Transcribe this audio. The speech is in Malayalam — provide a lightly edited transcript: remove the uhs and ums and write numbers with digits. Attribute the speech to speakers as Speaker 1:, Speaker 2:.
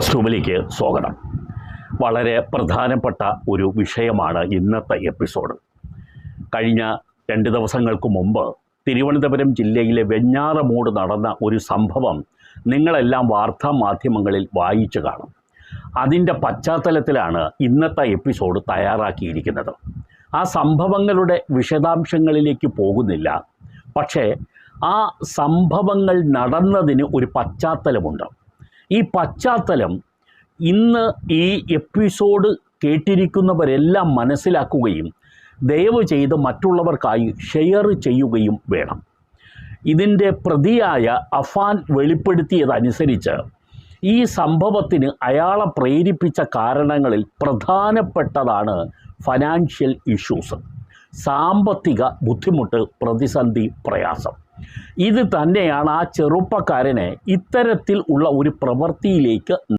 Speaker 1: പ്ലസ് ട്യൂബിലേക്ക് സ്വാഗതം. വളരെ പ്രധാനപ്പെട്ട ഒരു വിഷയമാണ് ഇന്നത്തെ എപ്പിസോഡ്. കഴിഞ്ഞ 2 ദിവസങ്ങൾക്ക് മുമ്പ് തിരുവനന്തപുരം ജില്ലയിലെ വെഞ്ഞാറമൂട് നടന്ന ഒരു സംഭവം നിങ്ങളെല്ലാം വാർത്താ മാധ്യമങ്ങളിൽ വായിച്ചു കാണും. അതിൻ്റെ പശ്ചാത്തലത്തിലാണ് ഇന്നത്തെ എപ്പിസോഡ് തയ്യാറാക്കിയിരിക്കുന്നത്. ആ സംഭവങ്ങളുടെ വിശദാംശങ്ങളിലേക്ക് പോകുന്നില്ല. പക്ഷേ ആ സംഭവങ്ങൾ നടന്നതിന് ഒരു പശ്ചാത്തലമുണ്ട്. ഈ പശ്ചാത്തലം ഇന്ന് ഈ എപ്പിസോഡ് കേട്ടിരിക്കുന്നവരെല്ലാം മനസ്സിലാക്കുകയും ദയവ് ചെയ്ത് മറ്റുള്ളവർക്കായി ഷെയർ ചെയ്യുകയും വേണം. ഇതിൻ്റെ പ്രതിയായ അഫാൻ വെളിപ്പെടുത്തിയതനുസരിച്ച് ഈ സംഭവത്തിന് അയാളെ പ്രേരിപ്പിച്ച കാരണങ്ങളിൽ പ്രധാനപ്പെട്ടതാണ് ഫൈനാൻഷ്യൽ ഇഷ്യൂസ്, സാമ്പത്തിക ബുദ്ധിമുട്ട്, പ്രതിസന്ധി, പ്രയാസം. ഇത് തന്നെയാണ് ആ ചെറുപ്പക്കാരനെ ഇത്തരത്തിൽ ഉള്ള ഒരു പ്രവൃത്തിയിലേക്ക്